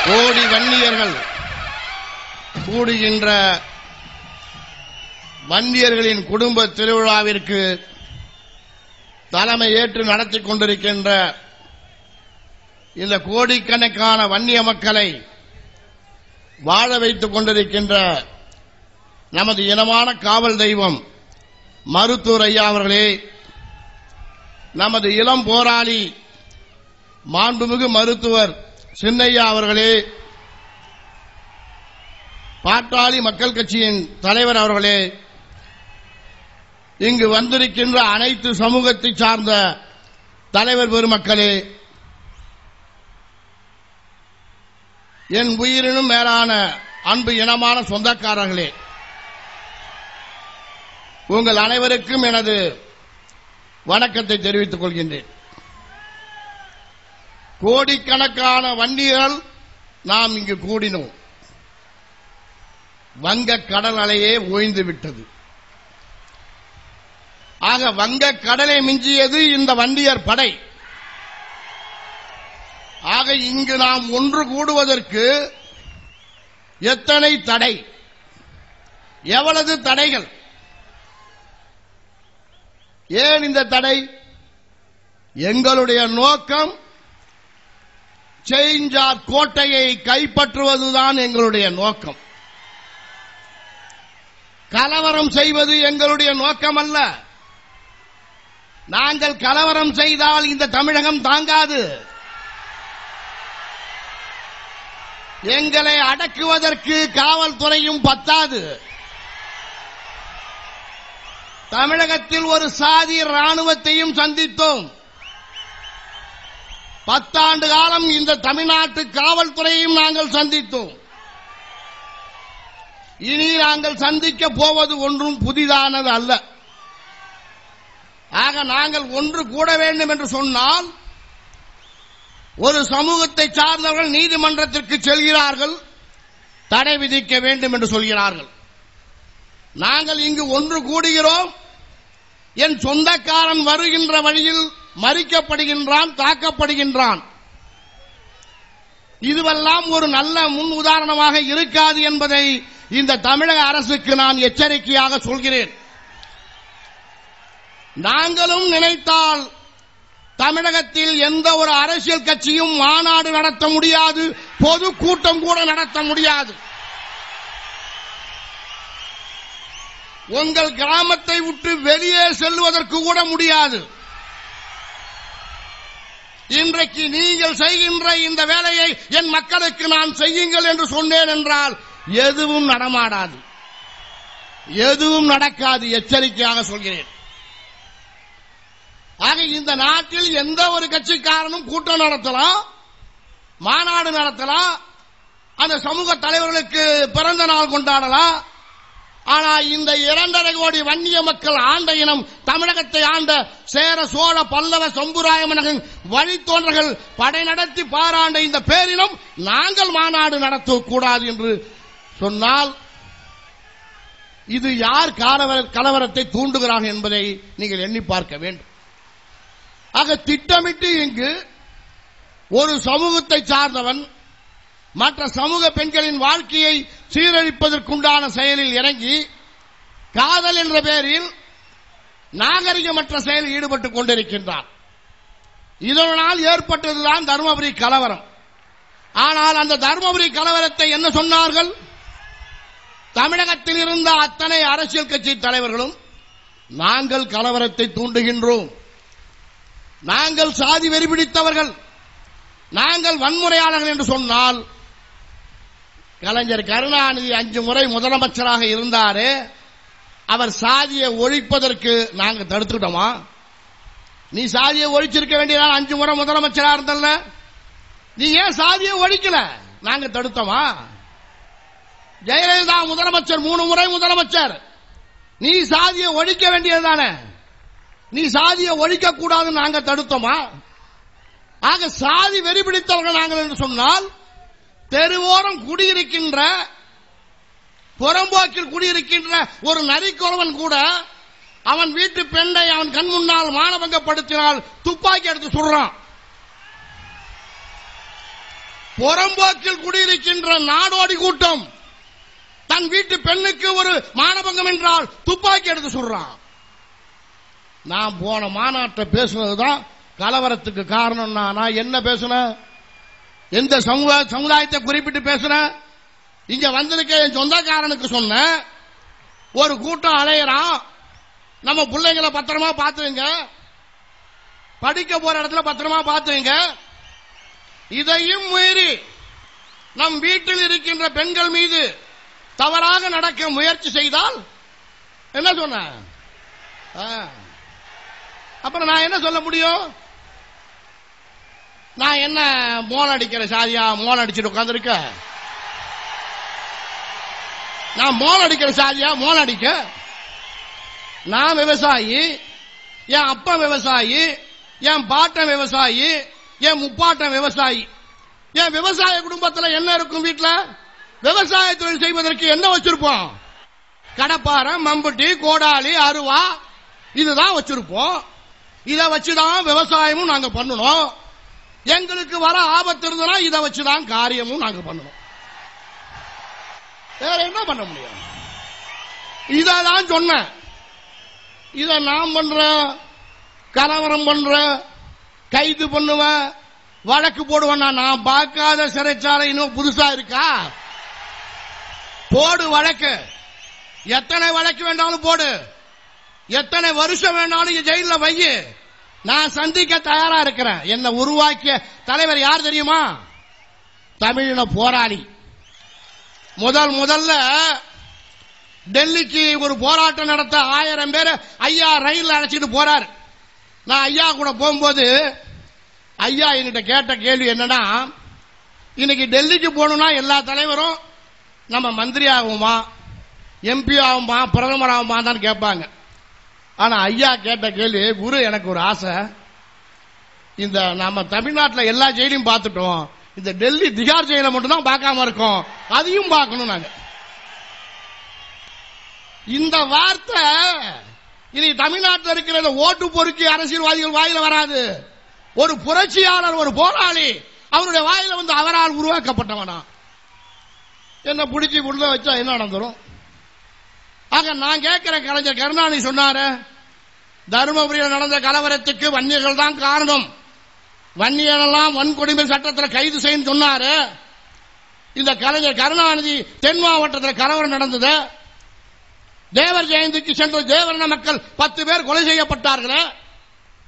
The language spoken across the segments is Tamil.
கோடி வன்னியர்கள் கூடுகின்ற வன்னியர்களின் குடும்ப திருவிழாவிற்கு தலைமை ஏற்று நடத்திக் கொண்டிருக்கின்ற இந்த கோடிக்கணக்கான வன்னிய மக்களை வாழ வைத்துக் கொண்டிருக்கின்ற நமது இனமான காவல் தெய்வம் மருத்துவர் ஐயா அவர்களே, நமது இளம் போராளி மாண்புமிகு மருத்துவர் சின்னையா அவர்களே, பாட்டாளி மக்கள் கட்சியின் தலைவர் அவர்களே, இங்கு வந்திருக்கின்ற அனைத்து சமூகத்தை சார்ந்த தலைவர் பெருமக்களே, என் உயிரினும் மேலான அன்பு இனமான சொந்தக்காரர்களே, உங்கள் அனைவருக்கும் எனது வணக்கத்தை தெரிவித்துக் கொள்கின்றேன். கோடிக்கணக்கான வன்னியர்கள் நாம் இங்கு கூடினோம். வங்க கடல் அலையே ஓய்ந்து விட்டது. ஆக வங்க கடலை மிஞ்சியது இந்த வன்னியர் படை. ஆக இங்கு நாம் ஒன்று கூடுவதற்கு எத்தனை தடை, எவ்வளவு தடைகள், ஏன் இந்த தடை? எங்களுடைய நோக்கம் செயின்ஜார் கோட்டையை கைப்பற்றுவதுதான் எங்களுடைய நோக்கம். கலவரம் செய்வது எங்களுடைய நோக்கம் அல்ல. நாங்கள் கலவரம் செய்தால் இந்த தமிழகம் தாங்காது. எங்களை அடக்குவதற்கு காவல்துறையும் பத்தாது. தமிழகத்தில் ஒரு சாதி ராணுவத்தையும் சந்தித்தோம். 10 ஆண்டு காலம் இந்த தமிழ்நாட்டு காவல்துறையையும் நாங்கள் சந்தித்தோம். இனி நாங்கள் சந்திக்க போவது ஒன்றும் புதிதானது அல்ல. ஆக நாங்கள் ஒன்று கூட வேண்டும் என்று சொன்னால், ஒரு சமூகத்தை சார்ந்தவர்கள் நீதிமன்றத்திற்கு செல்கிறார்கள், தடை விதிக்க வேண்டும் என்று சொல்கிறார்கள். நாங்கள் இங்கு ஒன்று கூடுகிறோம். என் சொந்தக்காரன் வருகின்ற வழியில் மறிக்கப்படுகின்றான், தாக்கப்படுகின்றான். இதுவெல்லாம் ஒரு நல்ல முன் உதாரணமாக இருக்காது என்பதை இந்த தமிழக அரசுக்கு நான் எச்சரிக்கையாக சொல்கிறேன். நாங்களும் நினைத்தால் தமிழகத்தில் எந்த ஒரு அரசியல் கட்சியும் மாநாடு நடத்த முடியாது, பொதுக்கூட்டம் கூட நடத்த முடியாது. உங்கள் கிராமத்தை விட்டு வெளியே செல்வதற்கு கூட முடியாது. இன்றைக்கு நீங்கள் செய்கின்ற இந்த வேலையை என் மக்களுக்கு நான் செய்யுங்கள் என்று சொன்னேன் என்றால் எதுவும் நடமாடாது, எதுவும் நடக்காது. எச்சரிக்கையாக சொல்கிறேன். ஆக இந்த நாட்டில் எந்த ஒரு கட்சிக்காரனும் கூட்டம் நடத்தலாம், மாநாடு நடத்தலாம், அந்த சமூக தலைவர்களுக்கு பிறந்த நாள் கொண்டாடலாம். ஆனா இந்த 2.5 கோடி வன்னிய மக்கள் ஆண்ட இனம், தமிழகத்தை ஆண்ட சேர சோழ பல்லவ சம்புராயமனரின் வழித்தோன்றர்கள் படை நடத்தி பாராண்ட இந்த பேரினம் நாங்கள் மாநாடு நடத்தக்கூடாது என்று சொன்னால் இது யார் கலவரத்தை தூண்டுகிறார்கள் என்பதை நீங்கள் எண்ணி பார்க்க வேண்டும். ஆக திட்டமிட்டு இங்கு ஒரு சமூகத்தை சார்ந்தவன் மற்ற சமூக பெண்களின் வாழ்க்கையை சீரழிப்பதற்குண்டான செயலில் இறங்கி காதல் என்ற பெயரில் நாகரிகமற்ற செயலில் ஈடுபட்டுக் கொண்டிருக்கின்றார். இதனால் ஏற்பட்டதுதான் தருமபுரி கலவரம். ஆனால் அந்த தருமபுரி கலவரத்தை என்ன சொன்னார்கள்? தமிழகத்தில் இருந்த அத்தனை அரசியல் கட்சி தலைவர்களும் நாங்கள் கலவரத்தை தூண்டுகின்றோம், நாங்கள் சாதி வெறி பிடித்தவர்கள், நாங்கள் வன்முறையாளர்கள் என்று சொன்னால், கலைஞர் கருணாநிதி 5 முறை முதலமைச்சராக இருந்தாரே, அவர் சாதியை ஒழிப்பதற்கு நாங்கள் தடுத்துட்டோமா? நீ சாதியை ஒழிச்சிருக்க வேண்டியதான், 5 முறை முதலமைச்சராக இருந்தல்ல, நீ ஏன் சாதியை ஒழிக்கல? நாங்க தடுத்தோமா? ஜெயலலிதா முதலமைச்சர் 3 முறை முதலமைச்சர், நீ சாதியை ஒழிக்க வேண்டியதுதானே, நீ சாதியை ஒழிக்க கூடாது, நாங்க தடுத்தோமா? ஆக சாதி வெறி பிடித்தவர்கள் நாங்கள் என்று சொன்னால், தெருவோரம் குடியிருக்கின்ற, புறம்போக்கில் குடியிருக்கின்ற ஒரு நரிக்குறவன் கூட அவன் வீட்டு பெண்ணை அவன் கண் முன்னால் மானபங்கப்படுத்தினால் துப்பாக்கி எடுத்து சுடுறான். புறம்போக்கில் குடியிருக்கின்ற நாடோடி கூட்டம் தன் வீட்டு பெண்ணுக்கு ஒரு மானபங்கம் என்றால் துப்பாக்கி எடுத்து சொல்றான். நான் போன மாநாட்டை பேசுனதுதான் கலவரத்துக்கு காரணம். நான் என்ன பேசுனேன்? எந்த சமுதாயத்தை குறிப்பிட்டு பேசுறேன்? இங்க வந்திருக்க என் சொந்தக்காரனுக்கு சொன்ன ஒரு கூட்டம் அலையறான், நம்ம பிள்ளைங்களை பத்திரமா பாத்துங்க, படிக்க போற இடத்துல பத்திரமா பாத்துங்க. இதையும் மீறி நம் வீட்டில் இருக்கின்ற பெண்கள் மீது தவறாக நடக்க முயற்சி செய்தால் என்ன சொன்ன? அப்புறம் நான் என்ன சொல்ல முடியும்? நான் என்ன மோல் அடிக்கிற சாதியா? மோல் அடிச்சுட்டு உட்கார்ந்துருக்க? நான் மோல் அடிக்கிற சாதியா? மோல் அடிக்க? நான் விவசாயி, என் அப்பா விவசாயி, என் பாட்டன் விவசாயி, என் முப்பாட்டன் விவசாயி. என் விவசாய குடும்பத்தில் என்ன இருக்கும்? வீட்டுல விவசாய தொழில் செய்வதற்கு என்ன வச்சிருப்போம்? கடப்பாறை, மம்புட்டி, கோடாலி, அருவா இதுதான் வச்சிருப்போம். இதை வச்சுதான் விவசாயமும் நாங்க பண்ணணும். எங்களுக்கு வர ஆபத்து இருந்தனா இதை வச்சுதான் காரியமும் நாங்க பண்ணணும். வேற என்ன பண்ண முடியும்? இதான் சொன்ன. இத நான் பண்ற, கலவரம் பண்ற, கைது பண்ணுவேன், வழக்கு போடுவேன். நான் பார்க்காத சிறைச்சாலை இன்னும் புதுசா இருக்கா? போடு வழக்கு, எத்தனை வழக்கு வேண்டாலும் போடு, எத்தனை வருஷம் வேண்டாலும் ஜெயில வை. நான் சந்திக்க தயாரா இருக்கிறேன். என்ன உருவாக்கிய தலைவர் யார் தெரியுமா? தமிழின போராளி. முதல்ல டெல்லிக்கு ஒரு போராட்டம் நடத்த 1000 பேர் ஐயா ரயில் அழைச்சிட்டு போறாரு. நான் ஐயா கூட போகும்போது ஐயா என்கிட்ட கேட்ட கேள்வி என்னன்னா, இன்னைக்கு டெல்லிக்கு போகணும்னா எல்லா தலைவரும் நம்ம மந்திரி ஆகுமா, எம்பி ஆகுமா, பிரதமர் ஆகுமா தான் கேட்பாங்க. ஆனா ஐயா கேட்ட கேள்வி, குரு எனக்கு ஒரு ஆசை, இந்த நம்ம தமிழ்நாட்டில் எல்லா ஜெயிலையும் பார்த்துட்டோம், இந்த டெல்லி திகார் ஜெயில மட்டும் தான் பார்க்காம இருக்கோம், அதையும் பார்க்கணும். நாங்க இந்த வார்த்தை இனி தமிழ்நாட்டில் இருக்கிற ஓட்டு பொறுக்கி அரசியல்வாதிகள் வாயில வராது. ஒரு புரட்சியாளர், ஒரு போராளி, அவருடைய வாயில வந்து அவரால் உருவாக்கப்பட்டவனா. என்ன பிடிச்சி உள்ள வச்சா என்ன நடந்துரும்? ஆக நான் கேட்கிற, கலைஞர் கருணாநிதி சொன்னாரு, தருமபுரியில் நடந்த கலவரத்துக்கு வன்னியர்கள் தான் காரணம், வன்னியரெல்லாம் வன்கொடுமை சட்டத்தில் கைது செய்யும் சொன்னாரு. இந்த கலைஞர் கருணாநிதி தென் மாவட்டத்தில் கலவரம் நடந்தது, தேவர் ஜெயந்திக்கு சென்ற தேவரண மக்கள் 10 பேர் கொலை செய்யப்பட்டார்கள்.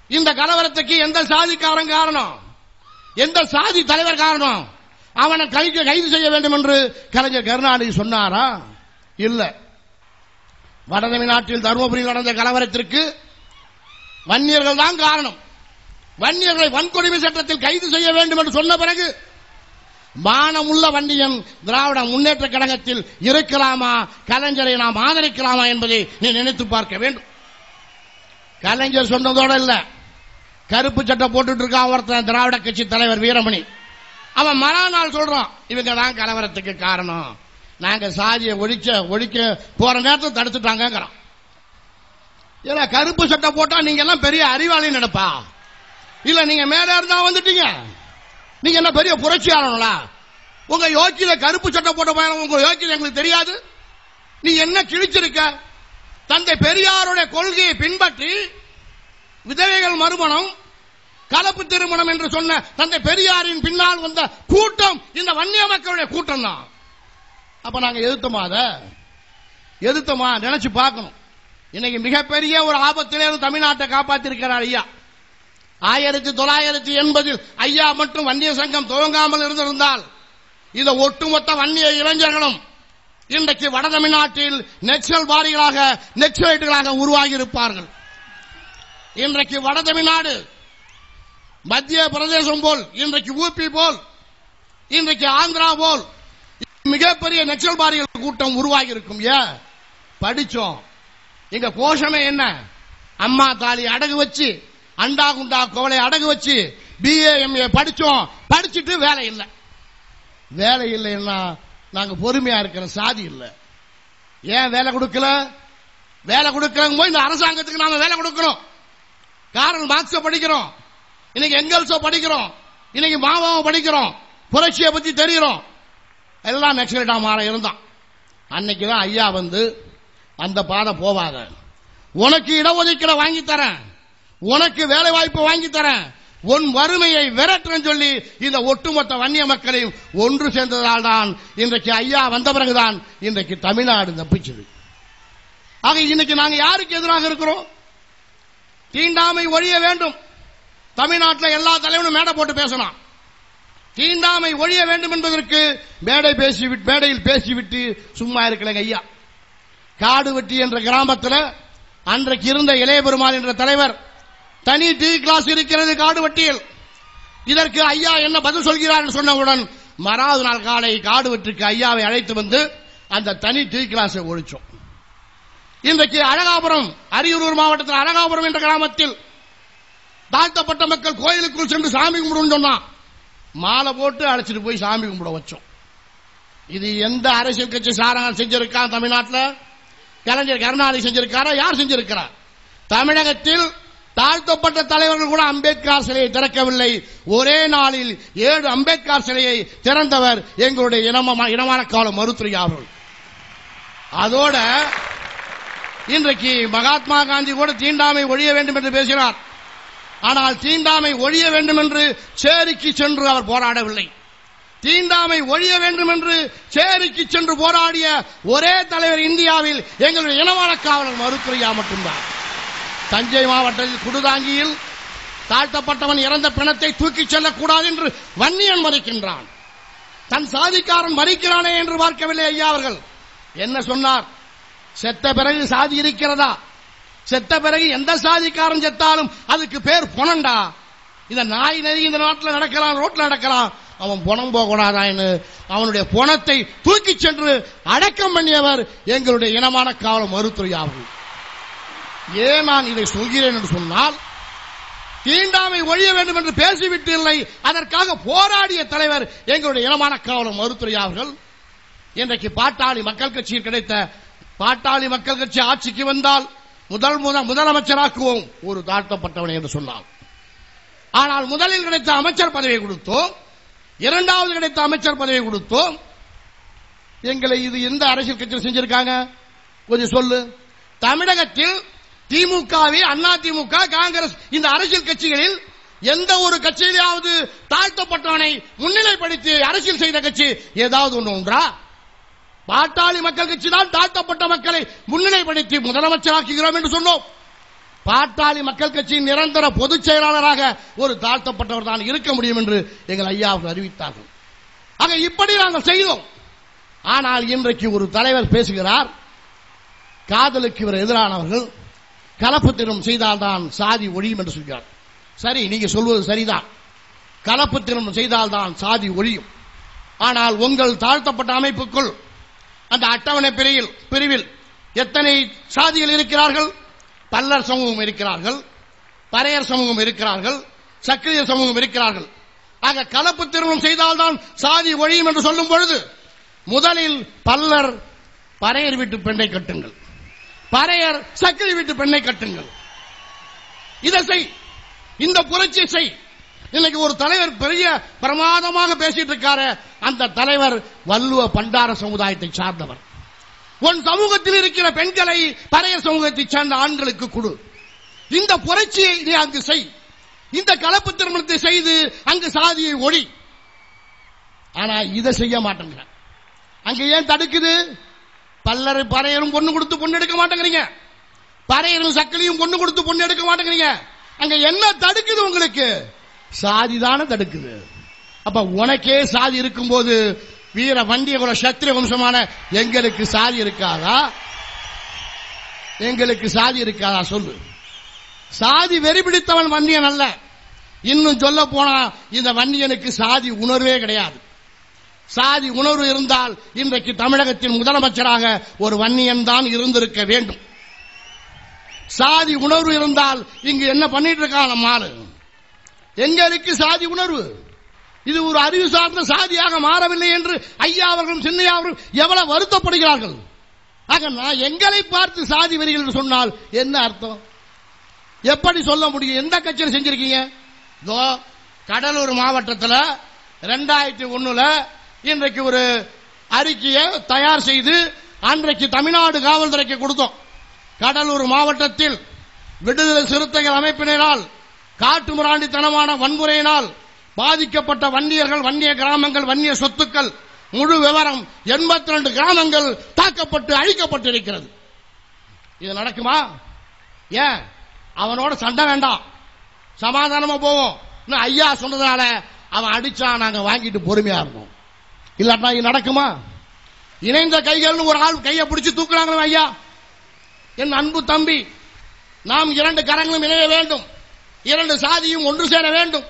இந்த கலவரத்துக்கு எந்த சாதிக்காரன் காரணம்? எந்த சாதி தலைவர் காரணம்? அவனை கைது செய்ய வேண்டும் என்று கலைஞர் கருணாநிதி சொன்னாரா? இல்ல. வடதமிழ்நாட்டில் தருமபுரியில் நடந்த கலவரத்திற்கு வன்னியர்கள் தான் காரணம், வன்னியர்களை வன்கொடுமை சட்டத்தில் கைது செய்ய வேண்டும் என்று சொன்ன பிறகு மானமுள்ள வன்னியன் திராவிட முன்னேற்ற கழகத்தில் இருக்கலாமா, கலைஞரை நாம் ஆதரிக்கலாமா என்பதை நீ நினைத்து பார்க்க வேண்டும். கலைஞர் சொன்னதோட இல்ல, கருப்பு சட்டை போட்டுட்டு இருக்கான் ஒருத்தன், திராவிட கட்சி தலைவர் வீரமணி. அவன் மறுநாள் சொல்றான், இவங்க தான் கலவரத்துக்கு காரணம், நாங்க சாதியை ஒழிக்க போற நேரத்தை தடுத்துட்டாங்க. ஏன்னா கருப்பு சட்டை போட்டா நீங்க எல்லாம் பெரிய அறிவாளி நடப்பா? இல்ல நீங்க மேல இருந்தா வந்துட்டீங்க, நீங்க என்ன பெரிய புரட்சியாளர்களா? உங்க யோக்கியத கருப்பு சட்டை போட்ட பையன், உங்க யோக்கியதை எங்களுக்கு தெரியாது? நீ என்ன கிழிச்சிருக்க? தந்தை பெரியாருடைய கொள்கையை பின்பற்றி விதவைகள் மறுமணம், கலப்பு திருமணம் என்று சொன்ன தந்தை பெரியாரின் பின்னால் வந்த கூட்டம் இந்த வன்னிய மக்களுடைய கூட்டம் தான். அப்ப நாங்க எதிர்த்தோமா நினைச்சு பார்க்கணும். இன்னைக்கு மிகப்பெரிய ஒரு ஆபத்திலே தமிழ்நாட்டை காப்பாற்றி இருக்கிறார் ஐயா. 1980 ஐயா மட்டும் வன்னிய சங்கம் துவங்காமல் இருந்திருந்தால் இந்த ஒட்டுமொத்த வன்னிய இளைஞர்களும் இன்றைக்கு வட தமிழ்நாட்டில் நெக்சலைட்டுகளாக உருவாகி இருப்பார்கள். இன்றைக்கு வட தமிழ்நாடு மத்திய பிரதேசம் போல், இன்றைக்கு ஊபி போல், இன்றைக்கு ஆந்திரா போல் மிகப்பெரிய நக்சல்பாரிகள் கூட்டம் உருவாகி இருக்கும். ஏன் படிச்சோம்? எங்க கோஷமே என்ன? அம்மா தாலி அடகு வச்சு, அண்டா குண்டா கோவலை அடகு வச்சு BA MA படிச்சோம். படிச்சுட்டு வேலை இல்லைன்னா நாங்க பொறுமையா இருக்கிற சாதி இல்ல. ஏன் வேலை கொடுக்கல? வேலை கொடுக்கறவங்க போய் இந்த அரசாங்கத்துக்கு நாம வேலை கொடுக்கிறோம். காரல் மார்க்ஸ படிக்கிறோம், இன்னைக்கு எங்கெல்ஸோ படிக்கிறோம், இன்னைக்கு மாவாவை படிக்கிறோம், புரட்சியை பத்தி தெரியும், எல்லாம் நக்சலைட்டா மாற இருந்தான். அன்னைக்குதான் ஐயா வந்து அந்த பாதை போவாங்க, உனக்கு இடஒதுக்கீடு வாங்கி தரேன், உனக்கு வேலை வாய்ப்பு வாங்கி தரேன், உன் வறுமையை விரட்டுன்னு சொல்லி இந்த ஒட்டுமொத்த வன்னிய மக்களையும் ஒன்று சேர்ந்ததால் தான் இன்றைக்கு ஐயா வந்த பிறகுதான் இன்றைக்கு தமிழ்நாடு தப்பிச்சது. ஆக இன்னைக்கு நாங்க யாருக்கு எதிராக இருக்கிறோம்? தீண்டாமை ஒழிய வேண்டும். தமிழ்நாட்டில் எல்லா தலைவனும் மேடை போட்டு பேசலாம். தீண்டாமை ஒழிய வேண்டும் என்பதற்கு மேடையில் பேசிவிட்டு சும்மா இருக்கலங்க ஐயா. காடுவெட்டி என்ற கிராமத்தில் அன்றைக்கு இருந்த இளைய பெருமாள் என்ற தலைவர், தனி டீ கிளாஸ் இருக்கிறது காடுவெட்டியில், இதற்கு ஐயா என்ன பதில் சொல்கிறார் சொன்னவுடன் மறாவது நாள் காலை காடுவெட்டிக்கு ஐயாவை அழைத்து வந்து அந்த தனி டீ கிளாஸை ஒழிச்சோம். இன்றைக்கு அழகாபுரம், அரியலூர் மாவட்டத்தில் அழகாபுரம் என்ற கிராமத்தில் தாழ்த்தப்பட்ட மக்கள் கோயிலுக்குள் சென்று சாமி கும்பிடுன்னு சொன்னா மாலை போட்டு அழைச்சிட்டு போய் சாமி கும்பிட வச்சோம். இது எந்த அரசியல் கட்சி சாரங்கள் செஞ்சிருக்கா? தமிழ்நாட்டில் கலைஞர் கருணாநிதி செஞ்சிருக்காரா? யார் செஞ்சிருக்கிறார்? தமிழகத்தில் தாழ்த்தப்பட்ட தலைவர்கள் கூட அம்பேத்கர் சிலையை திறக்கவில்லை. ஒரே நாளில் 7 அம்பேத்கர் சிலையை திறந்தவர் எங்களுடைய இனமான கால மருத்துவ அவர்கள். அதோட இன்றைக்கு மகாத்மா காந்தி கூட தீண்டாமை ஒழிய வேண்டும் என்று பேசினார். ஆனால் தீண்டாமை ஒழிய வேண்டும் என்று சேரிக்கு சென்று அவர் போராடவில்லை. தீண்டாமை ஒழிய வேண்டும் என்று சேரிக்கு சென்று போராடிய ஒரே தலைவர் இந்தியாவில் எங்களுடைய இனமான காவலர் மருத்துவரையா மட்டும்தான். தஞ்சை மாவட்டத்தில் குடுதாங்கியில் தாழ்த்தப்பட்டவன் இறந்த பிணத்தை தூக்கிச் செல்லக்கூடாது என்று வன்னியன் மறிக்கின்றான். தன் சாதிக்காரன் மறிக்கிறானே என்று பார்க்கவில்லை ஐயா அவர்கள். என்ன சொன்னார்? செத்த பிறகு சாதி இருக்கிறதா? செத்த பிறகு எந்த சாதிக்காரன் செத்தாலும் அதுக்கு பேர் பொணண்டா. இந்த நாய் நதி இந்த நாட்டில் நடக்கலாம், ரோட்ல நடக்கலாம், அவன் பொணம் போகக்கூடாதான்னு அவனுடைய பொணத்தை தூக்கி சென்று அடக்கம் பண்ணியவர் எங்களுடைய இனமான காவலர் மருத்துவர்கள். ஏன் நான் இதை சொல்கிறேன் என்று சொன்னால், தீண்டாமை ஒழிய வேண்டும் என்று பேசிவிட்டு இல்லை, அதற்காக போராடிய தலைவர் எங்களுடைய இனமான காவலர் மருத்துவர்கள். இன்றைக்கு பாட்டாளி மக்கள் கட்சியில் கிடைத்த பாட்டாளி மக்கள் கட்சி ஆட்சிக்கு வந்தால் முதலமைச்சராக்குவோம் ஒரு தாழ்த்தப்பட்டவனை என்று சொன்னார். ஆனால் முதலில் கிடைத்த அமைச்சர் பதவியை கொடுத்தோம், இரண்டாவது கிடைத்த அமைச்சர் பதவியை கொடுத்தோம். எங்களை இது எந்த அரசியல் கட்சியில் செஞ்சிருக்காங்க கொஞ்சம் சொல்லு. தமிழகத்தில் திமுகவை, அண்ணா திமுக, காங்கிரஸ் இந்த அரசியல் கட்சிகளில் எந்த ஒரு கட்சியிலாவது தாழ்த்தப்பட்டவனை முன்னிலைப்படுத்தி அரசியல் செய்த கட்சி ஏதாவது ஒன்று உண்டா? பாட்டாளி மக்கள் கட்சி தான் தாழ்த்தப்பட்ட மக்களை முன்னிலைப்படுத்தி முதலமைச்சராக்குகிறோம் என்று சொன்னோம். பாட்டாளி மக்கள் கட்சியின் நிரந்தர பொதுச் செயலாளராக ஒரு தாழ்த்தப்பட்டவர் தான் இருக்க முடியும் என்று எங்கள் ஐயா அறிவித்தார்கள். ஆக இப்படி நாங்கள் செய்தோம். ஆனால் இன்றைக்கு ஒரு தலைவர் பேசுகிறார், காதலுக்கு இவர் எதிரானவர்கள் கலப்பு திருமணம் செய்தால்தான் சாதி ஒழியும் என்று சொல்கிறார். சரி, நீங்க சொல்வது சரிதான், கலப்பு திருமணம் செய்தால்தான் சாதி ஒழியும். ஆனால் உங்கள் தாழ்த்தப்பட்ட அமைப்புக்குள் அந்த அட்டவணை பிரிவில் எத்தனை சாதிகள் இருக்கிறார்கள்? பல்லர் சமூகம் இருக்கிறார்கள், பறையர் சமூகம் இருக்கிறார்கள், சக்கிரிய சமூகம் இருக்கிறார்கள். ஆக கலப்பு திருமணம் செய்தால்தான் சாதி ஒழியும் என்று சொல்லும் பொழுது முதலில் பல்லர் பறையர் வீட்டு பெண்ணை கட்டுங்கள், பறையர் சக்கிரி வீட்டு பெண்ணை கட்டுங்கள். இதை செய், இந்த புரட்சி செய். இன்னைக்கு ஒரு தலைவர் பெரிய பிரமாதமாக பேசிட்டு இருக்காரு, அந்த தலைவர் வள்ளுவ பண்டார சமுதாயத்தை சார்ந்தவர். உன் சமூகத்தில் இருக்கிற பெண்களை பறையர் சமூகத்தை சார்ந்த ஆண்களுக்கு கொடு. இந்த புரட்சியை நீ அங்கு செய், இந்த கலப்பு திருமணத்தை செய்து அங்கு சாதியை ஒழி. ஆனா இதை செய்ய மாட்டேங்கிற. அங்க ஏன் தடுக்குது? பல்லர் பறையரும் பொண்ணு கொடுத்து பொண்ணு எடுக்க மாட்டேங்கிறீங்க, பறையரும் சக்கிலியும் பொண்ணு கொடுத்து பொண்ணு எடுக்க மாட்டேங்கிறீங்க. அங்க என்ன தடுக்குது? உங்களுக்கு சாதி தானே தடுக்குது. அப்ப உனக்கே சாதி இருக்கும் போது வீர வண்டிய குல சத்திரிய வம்சமான எங்களுக்கு சாதி இருக்காதா? எங்களுக்கு சாதி இருக்காதா சொல்லு. சாதி வெறி பிடித்தவன் வன்னியன் அல்ல. இன்னும் சொல்ல போனா இந்த வன்னியனுக்கு சாதி உணர்வே கிடையாது. சாதி உணர்வு இருந்தால் இன்றைக்கு தமிழகத்தின் முதலமைச்சராக ஒரு வன்னியன் தான் இருந்திருக்க வேண்டும். சாதி உணர்வு இருந்தால் இங்கு என்ன பண்ணிட்டு இருக்கான் நம்ம ஆளு? எங்க இருக்கு சாதி உணர்வு? இது ஒரு அறிவு சார்ந்த சாதியாக மாறவில்லை என்று ஐயா அவர்களும் சின்னையா அவர்களும் எவ்வளவு வருத்தப்படுகிறார்கள். ஆக நான் எங்களை பார்த்து சாதி வெறிகள் என்று சொன்னால் என்ன அர்த்தம்? எப்படி சொல்ல முடியும்? எந்த கட்சியில் செஞ்சிருக்கீங்க? கடலூர் மாவட்டத்தில் 2001 இன்றைக்கு ஒரு அறிக்கையை தயார் செய்து அன்றைக்கு தமிழ்நாடு காவல்துறைக்கு கொடுத்தோம். கடலூர் மாவட்டத்தில் விடுதலை சிறுத்தைகள் அமைப்பினரால் காட்டுமிராண்டித்தனமான வன்முறையினால் பாதிக்கப்பட்ட வன்னியர்கள், வன்னிய கிராமங்கள், வன்னிய சொத்துக்கள் முழு விவரம் 82 கிராமங்கள் தாக்கப்பட்டு அழிக்கப்பட்டிருக்கிறது. இது நடக்குமா? ஏன் அவனோட சண்டை வேண்டாம், சமாதானமா போவோம். ஐயா சொன்னதால அவன் அடிச்சா நாங்க வாங்கிட்டு பொறுமையா இருப்போம். இல்லாட்டா இது நடக்குமா? இணைந்த கைகள் ஒரு ஆள் கையை பிடிச்சு தூக்குறாங்க. ஐயா, என் அன்பு தம்பி, நாம் 2 கரங்களும் இணைய வேண்டும், 2 சாதியும் ஒன்று சேர வேண்டும்,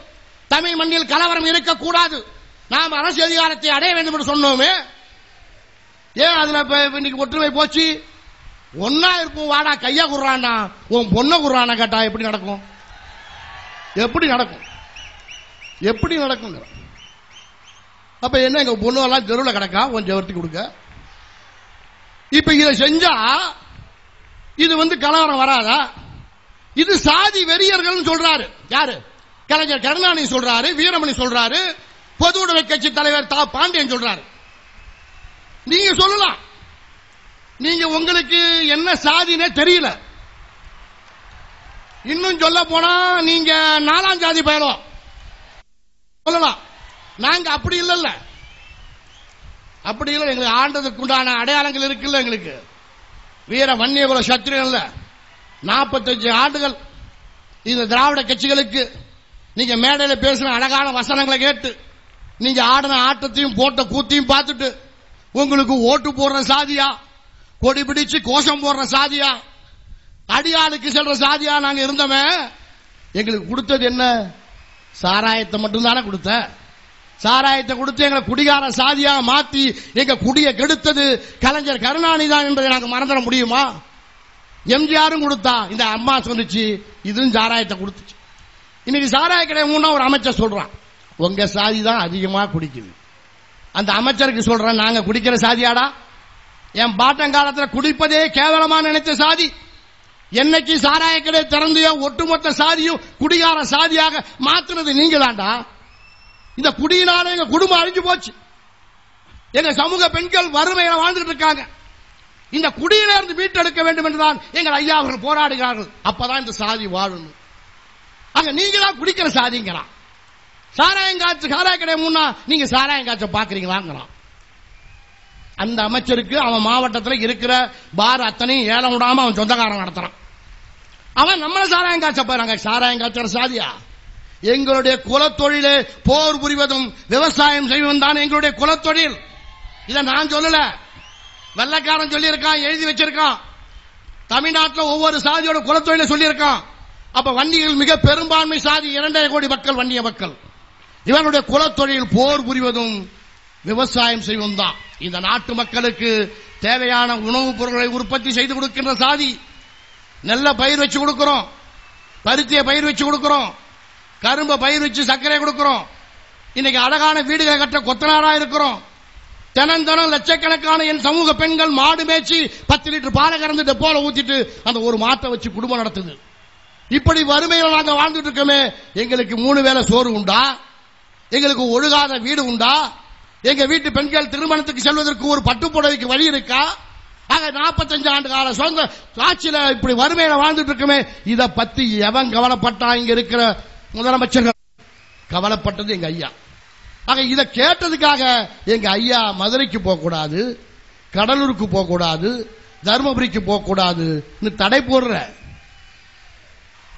தமிழ் மண்ணில் கலவரம் இருக்கக்கூடாது, நாம் அரசு அதிகாரத்தை அடைய வேண்டும் என்று சொன்னோமே. ஏன் அதுல இன்னைக்கு ஒற்றுமை போச்சு? ஒன்னா இருக்கும், வாடா கையா குடுறானா உன் பொண்ணை குடுறானா கேட்டா எப்படி நடக்கும்? எப்படி நடக்கும்? எப்படி நடக்கும்? அப்ப என்ன, எங்க பொண்ணு எல்லாம் தெருவில் கிடக்கா, கொஞ்சம் வருத்தி கொடுக்க. இப்ப இதை செஞ்சா இது கலவரம் வராதா? இது சாதி வெறியர்கள் சொல்றாரு. யாரு? கலைஞர் கருணாநிதி சொல்றாரு, வீரமணி சொல்றாரு, பொது உடைமை கட்சி தலைவர் தா பாண்டியன் சொல்றாரு. நீங்க சொல்லலாம், நீங்க உங்களுக்கு என்ன சாதினே தெரியல. இன்னும் சொல்ல போனா நீங்க 4ஆம் ஜாதி பயணம் சொல்லலாம். நாங்க அப்படி இல்ல, அப்படி இல்லை. எங்களுக்கு ஆண்டதுக்கு உண்டான அடையாளங்கள் இருக்குல்ல. எங்களுக்கு வீர வன்னியகுல சத்திரியன்ல 45 ஆண்டுகள் இந்த திராவிட கட்சிகளுக்கு நீங்க மேடையில் பேசின அழகான வசனங்களை கேட்டு, நீங்க ஆடின ஆட்டத்தையும் போட்ட கூத்தையும் பார்த்துட்டு, உங்களுக்கு ஓட்டு போடுற சாதியா, கொடி பிடிச்சு கோஷம் போடுற சாதியா, அடியாளுக்கு செல்ற சாதியா நாங்க இருந்தோமே. எங்களுக்கு கொடுத்தது என்ன? சாராயத்தை மட்டும்தானே கொடுத்த. சாராயத்தை கொடுத்து எங்களை குடிகார சாதியா மாத்தி எங்க குடியை கெடுத்தது கலைஞர் கருணாநிதி தான் என்பதை நாங்க மறந்துட முடியுமா? எம்ஜிஆரும் கொடுத்தா, இந்த அம்மா சொன்னிச்சு, இதுவும் சாராயத்தை கொடுத்துச்சு. இன்னைக்கு சாராய கடை மூணா ஒரு அமைச்சர் சொல்றான், உங்க சாதி தான் அதிகமா குடிக்குது. அந்த அமைச்சருக்கு சொல்றேன், நாங்க குடிக்கிற சாதியாடா? என் பாட்டங்காலத்தில் குடிப்பதே கேவலமா நினைச்ச சாதி என்னைக்கு சாராய கடை திறந்தையோ ஒட்டுமொத்த சாதியும் குடிகார சாதியாக மாத்தினது நீங்க தான்டா. இந்த குடியினால எங்க குடும்பம் அழிஞ்சு போச்சு. எங்க சமூக பெண்கள் வறுமையில வாழ்ந்துட்டு இருக்காங்க. இந்த குடியில இருந்து மீட்டெடுக்க வேண்டும் என்றுதான் எங்கள் ஐயா அவர்கள் போராடுகிறார்கள். அப்பதான் இந்த சாதி வாழணும். அங்க நீங்க தான் குடிக்கிற சாதிங்கிறான். சாராயம் காய்ச்சி சாராய கடை முன்னா நீங்க சாராயம் காய்ச்ச பாக்குறீங்களாங்கிறான். அந்த அமைச்சருக்கு அவன் மாவட்டத்தில் இருக்கிற பார் அத்தனையும் ஏலம் விடாம அவன் சொந்தக்காரன் நடத்துறான். அவன் நம்மள சாராயம் காய்ச்ச போறாங்க. சாராயம் காய்ச்சற சாதியா? எங்களுடைய குலத்தொழிலே போர் புரிவதும் விவசாயம் செய்வதும் தான் எங்களுடைய குலத்தொழில். இதை நான் சொல்லல, வெள்ளக்காரன் சொல்லி இருக்கான், எழுதி வச்சிருக்கான். தமிழ்நாட்டில் ஒவ்வொரு சாதியோட குலத்தொழில சொல்லி இருக்கான். அப்ப வன்னியர்கள் மிக பெரும்பான்மை சாதி, 2.5 கோடி மக்கள் வன்னிய மக்கள். இவர்களுடைய குலத்தொழில் போர் புரிவதும் விவசாயம் செய்வதும் தான். இந்த நாட்டு மக்களுக்கு தேவையான உணவுப் பொருட்களை உற்பத்தி செய்து கொடுக்கின்ற சாதி. நெல்ல பயிர் வச்சு கொடுக்கிறோம், பருத்திய பயிர் வச்சு கொடுக்கிறோம், கரும்பை பயிர் வச்சு சர்க்கரை கொடுக்கிறோம். இன்னைக்கு அழகான வீடுகளை கட்ட கொத்தனாரா இருக்கிறோம். தினம் லட்சக்கணக்கான என் சமூக பெண்கள் மாடு மேய்ச்சி 10 லிட்டர் பாலை கறந்து டெப்போல ஊத்திட்டு அந்த ஒரு மாட்டை வச்சு குடும்பம் நடத்துது. இப்படி வறுமையில் நாங்க வாழ்ந்துட்டு இருக்கோமே. எங்களுக்கு 3 வேளை சோறு உண்டா? எங்களுக்கு ஒழுகாத வீடு உண்டா? எங்க வீட்டு பெண்கள் திருமணத்துக்கு செல்வதற்கு ஒரு பட்டுப்புடவைக்கு வழி இருக்கா? ஆக 45 ஆண்டு கால சொந்த ஆட்சியில இப்படி வறுமையில வாழ்ந்துட்டு இருக்குமே. இத பத்தி எவன் கவலைப்பட்டா? இங்க இருக்கிற முதலமைச்சர்கள் கவலைப்பட்டது எங்க ஐயா. ஆக இதை கேட்டதுக்காக எங்க ஐயா மதுரைக்கு போக கூடாது, கடலூருக்கு போக கூடாது, தர்மபுரிக்கு போக கூடாது தடை போடுற.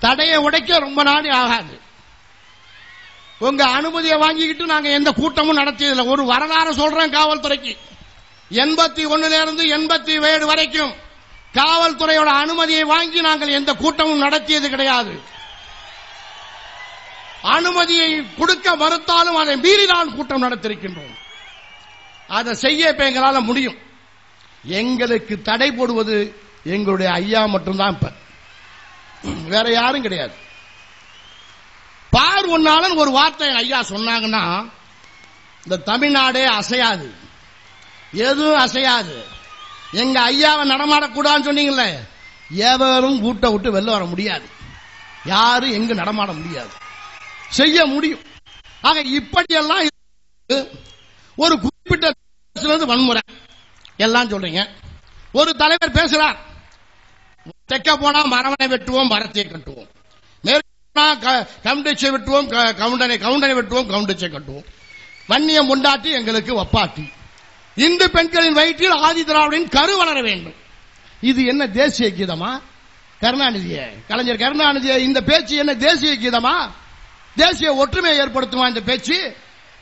தடையை உடைக்க ரொம்ப நாள் ஆகாது. உங்க அனுமதியை வாங்கிக்கிட்டு நாங்க எந்த கூட்டமும் நடத்தியதில்லை. ஒரு வரலாறு சொல்றேன் காவல்துறைக்கு. 81 இருந்து 87 வரைக்கும் காவல்துறையோட அனுமதியை வாங்கி நாங்கள் எந்த கூட்டமும் நடத்தியது கிடையாது. அனுமதியை கொடுக்க மறுத்தாலும் அதை மீறி நான் கூட்டம் நடத்திருக்கின்றோம். அதை செய்ய இப்ப எங்களால முடியும். எங்களுக்கு தடை போடுவது எங்களுடைய ஐயா மட்டும்தான், இப்ப வேற யாரும் கிடையாது. பார் ஒன்னாலும் ஒரு வார்த்தை ஐயா சொன்னாங்கன்னா இந்த தமிழ்நாடே அசையாது, எதுவும் அசையாது. எங்க ஐயாவை நடமாடக்கூடாதுன்னு சொன்னீங்களே, எவரும் கூட்ட விட்டு வெளில வர முடியாது, யாரும் எங்க நடமாட முடியாது, செய்ய முடியும். ஆக இப்படியெல்லாம் ஒரு குறிப்பிட்ட வன்முறை எல்லாம் சொல்றீங்க. ஒரு தலைவர் பேசுறார், தெற்க போனா மரவனை வெட்டுவோம் மரத்தை கட்டுவோம், மேற்கு கவுண்டச்சை வெட்டுவோம் கவுண்டனை வெட்டுவோம் கவுண்டச்சை கட்டுவோம், வன்னியம் கொண்டாட்டி எங்களுக்கு வப்பாட்டி, இந்து பெண்களின் வயிற்றில் ஆதி திராவிடின் கரு வளர வேண்டும். இது என்ன தேசிய கீதமா? கலைஞர் கருணாநிதியை இந்த பேச்சு என்ன தேசிய கீதமா? தேசிய ஒற்றுமையை ஏற்படுத்துமா இந்த பேச்சு?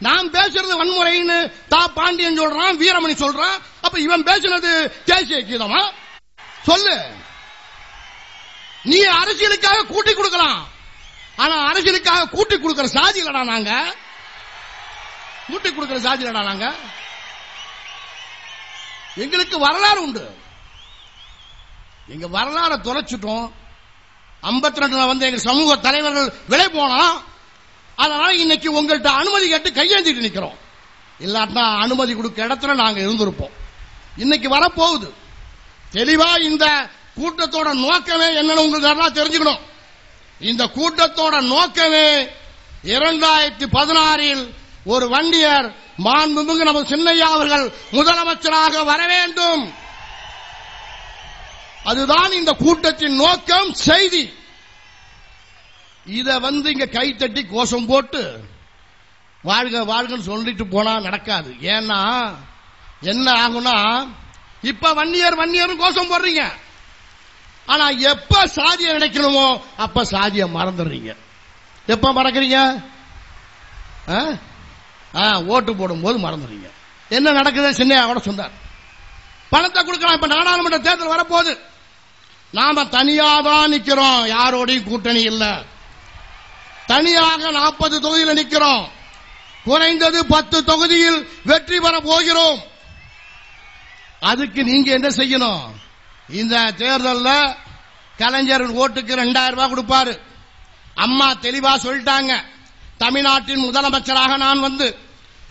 நாம் பேசுறது வன்முறைன்னு தா பாண்டியன் சொல்றான், வீரமணி சொல்றான். அப்ப இவன் பேசுனது தேசிய கீதமா? சொல்லு. நீ அரசியலுக்காக கூட்டி கொடுக்கலாம், ஆனா அரசியலுக்காக கூட்டி கொடுக்கிற சாதி இல்லடா நாங்க. கூட்டி கொடுக்கிற சாதி இல்லடா நாங்க. எங்களுக்கு வரலாறு உண்டு. எங்க வரலாறு தொலைச்சிட்டோம். 52 வந்து எங்க சமூக தலைவர்கள் விலை போனோம். அதனால இன்னைக்கு உங்கள்கிட்ட அனுமதி கேட்டு கையேந்திட்டு நிக்கிறோம். இல்லாட்டா அனுமதி கொடுக்க இடத்துல நாங்க இருந்திருப்போம். இன்னைக்கு வரப்போகுது. தெளிவா இந்த கூட்டத்தோட நோக்கமே என்னன்னு உங்களுக்கு தெரிஞ்சுக்கணும். இந்த கூட்டத்தோட நோக்கமே 2016 ஒரு வன்னியர் மாண்புமிகு நம்ம சின்னையா அவர்கள் முதலமைச்சராக வர வேண்டும். அதுதான் இந்த கூட்டத்தின் நோக்கம், செய்தி. இத இங்க கைத்தட்டி கோஷம் போட்டு வாழ்க வாழ்கன்னு சொல்லிட்டு போனா நடக்காது. ஏன்னா என்ன ஆகும்னா, இப்ப வன்னியர் கோஷம் போடுறீங்க, ஆனா எப்ப சாதியை நினைக்கணுமோ அப்ப சாதியை மறந்துடுறீங்க. எப்ப மறக்கிறீங்க? ஓட்டு போடும் போது மறந்துடுறீங்க. என்ன நடக்குது? சின்னையா சொன்னார், பணத்தை கொடுக்கலாம். இப்ப நாடாளுமன்ற தேர்தல் வரப்போகுது. நாம தனியாதான் நிக்கிறோம், யாரோடையும் கூட்டணி இல்ல. தனியாக 40 தொகுதியில் நிக்கிறோம். குறைந்தது 10 தொகுதியில் வெற்றி பெற போகிறோம். அதுக்கு நீங்க என்ன செய்யணும்? இந்த தேர்தலில் கலைஞர் ஓட்டுக்கு 2000 ரூபாய் கொடுப்பாரு. அம்மா தெளிவா சொல்லிட்டாங்க, தமிழ்நாட்டின் முதலமைச்சராக நான் வந்து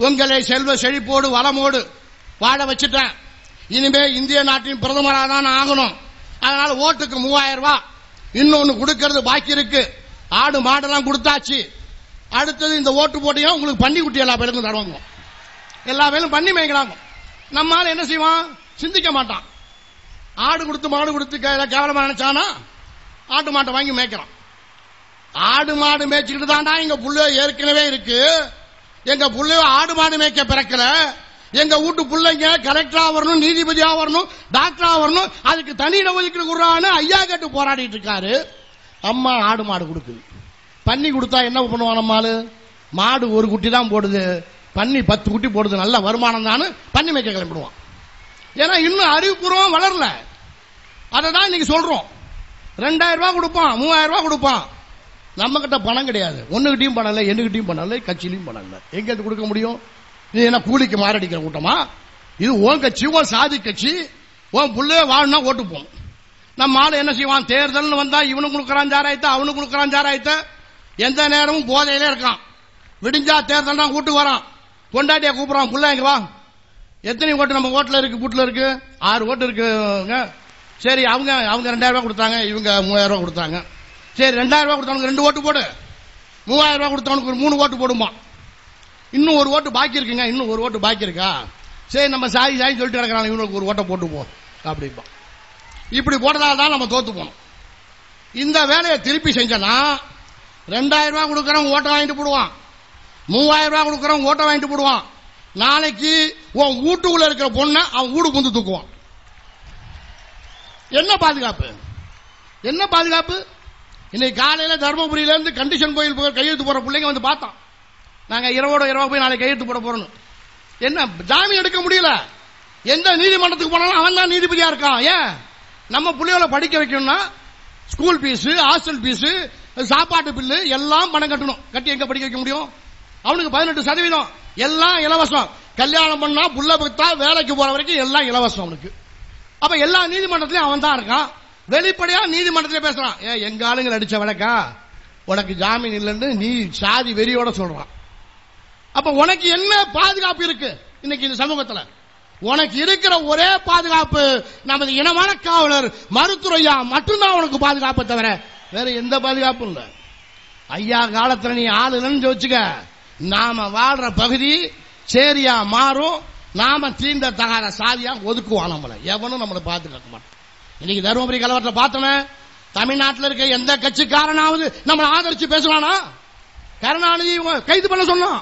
உங்களை செல்வ செழிப்போடு வளமோடு வாழ வச்சுட்டேன். இனிமே இந்திய நாட்டின் பிரதமராக தான் ஆகணும். அதனால ஓட்டுக்கு 3000 ரூபாய் இன்னொன்னு கொடுக்கிறது பாக்கி இருக்கு. ஆடு மாடெல்லாம் கொடுத்தாச்சு. அடுத்தது இந்த ஓட்டு போட்டீங்கன்னா உங்களுக்கு பன்னி குட்டி எல்லா பேருக்கும் தருவாங்க. எல்லா பேரும் பண்ணி மேய்க்கிறாங்க. நம்மால என்ன செய்வான்? சிந்திக்க மாட்டான். ஆடு கொடுத்து மாடு கொடுத்து கேவலமா நினைச்சானா ஆட்டு மாட்டை வாங்கி மேய்க்கிறான். ஆடு மாடு மேய்ச்சிக்கிட்டு தாண்டா எங்க புள்ள ஏற்கனவே இருக்கு. எங்க புள்ள ஆடு மாடு மேய்க்க பிறக்கல. எங்க வீட்டு பிள்ளைங்க கலெக்டரா வரணும், நீதிபதியா வரணும், டாக்டரா வரணும், அதுக்கு தனி ஒதுக்கீடு கொடுறான்னு ஐயா கேட்டு போராடிட்டு இருக்காரு. அம்மா ஆடு மாடு கொடுக்குது. பன்னி கொடுத்தா என்ன பண்ணுவான் நம்மாலு? மாடு ஒரு குட்டி தான் போடுது, பன்னி 10 குட்டி போடுது, நல்ல வருமானம் தான் பன்னி மேய்க்க கிளம்பிடுவான். ஏன்னா இன்னும் அறிவுபூர்வம் வளரல. அதை தான் இன்னைக்கு சொல்றோம். 2000 ரூபாய் கொடுப்பான், 3000 ரூபாய் கொடுப்பான். நம்ம கிட்ட பணம் கிடையாது. ஒண்ணுகிட்டையும் பணம் இல்லை, என்னகிட்டையும் பணம் இல்லை, கட்சியிலையும் பணம் இல்லை. எங்க இருந்து கொடுக்க முடியும்? நீ என்ன கூலிக்கு மாரடிக்கிற கூட்டமா? இது உன் கட்சி, உன் சாதி கட்சி. உன் புள்ளைய வாழனா ஓட்டு போகணும். நம்ம ஆளு என்ன செய்வான்? தேர்தல் வந்தா இவனு கொடுக்கறான் சாராயத்தை, அவனு கொடுக்கறான் சாராயத்தை. எந்த நேரமும் போதையிலே இருக்கான். விடிஞ்சா தேர்தல் தான் கூட்டு வரான். கொண்டாட்டியா கூப்பிடுறான், புள்ள எங்க வா. எத்தனை ஓட்டு நம்ம ஓட்டுல இருக்கு? வீட்டுல இருக்கு 6 ஓட்டு இருக்குங்க. சரி, அவங்க 2000 ரூபாய் கொடுத்தாங்க, இவங்க 3000 ரூபாய் கொடுத்தாங்க. சரி, 2000 ரூபாய் கொடுத்தவனுக்கு 2 ஓட்டு போடு, 3000 ரூபாய் கொடுத்தவனுக்கு ஒரு 3 ஓட்டு போடுமா. இன்னும் 1 ஓட்டு பாக்கி இருக்குங்க, இன்னும் 1 ஓட்டு பாக்கி இருக்கா? சரி, நம்ம சாதி சொல்லிட்டு கிடக்கிறாங்க, இவனுக்கு 1 ஓட்டை போட்டு போ அப்படிப்பா. இப்படி போட்டதால தான் நம்ம தோத்து போனோம். இந்த வேலையை திருப்பி செஞ்சனா 2000 ரூபாய் கொடுக்கறவன் ஓட்டை வாங்கிட்டு போடுவான், 3000 ரூபாய் கொடுக்கறவன் ஓட்டை வாங்கிட்டு போடுவான். நாளைக்கு உன் வீட்டுக்குள்ள இருக்கிற பொண்ணை அவன் வீடு புந்து தூக்குவான். என்ன பாதுகாப்பு? என்ன பாதுகாப்பு? இன்னைக்கு காலையில தர்மபுரியில இருந்து கண்டிஷன் கோயில் கையெழுத்து போற பிள்ளைங்க வந்து பார்த்தான். நாங்க இரவோட போய் நாளைக்கு கையெழுத்து போட போறோம். என்ன ஜாமீன் எடுக்க முடியல. எந்த நீதிமன்றத்துக்கு போனாலும் அவன் தான் நீதிபதியா இருக்கான். ஏன்? நம்ம பிள்ளைகளை படிக்க வைக்கணும்னா ஸ்கூல் பீஸ், ஹாஸ்டல் பீஸ், சாப்பாட்டு பில்லு எல்லாம் பணம் கட்டணும். கட்டி எங்க படிக்க வைக்க முடியும்? அவனுக்கு 18% எல்லாம் இலவசம். கல்யாணம் பண்ணா புள்ள பத்தா வேலைக்கு போற வரைக்கும் எல்லாம் இலவசம் அவனுக்கு. அப்ப எல்லா நீதிமன்றத்திலும் அவன் தான் இருக்கான். வெளிப்படையா நீதிமன்றத்திலே பேசுறான். எங்க ஆளுங்களை அடிச்ச வழக்கா உனக்கு ஜாமீன் இல்லைன்னு நீ சாதி வெறியோட சொல்றான். அப்ப உனக்கு என்ன பாதுகாப்பு இருக்கு இன்னைக்கு இந்த சமூகத்துல? உனக்கு இருக்கிற ஒரே பாதுகாப்பு நமது இனமான காவலர் மருத்துவரையா மட்டும்தான் உனக்கு பாதுகாப்பை தவிர வேற எந்த பாதுகாப்பும் இல்ல. ஐயா காலத்துல நீ ஆளுன்னு வச்சுக்க, நாம வாழ்ற பகுதி சேரியா மாறும். நாம தீண்ட தகாத சாதியா ஒதுக்குவான். நம்மளை எவனும் நம்மளை பார்த்து கேட்க மாட்டோம். இன்னைக்கு தருமபுரி கலவரத்தில் பார்த்தோமே, தமிழ்நாட்டில் இருக்க எந்த கட்சிக்காரனாவது நம்மளை ஆதரிச்சு பேசுவானா? கருணாநிதி கைது பண்ண சொன்னான்,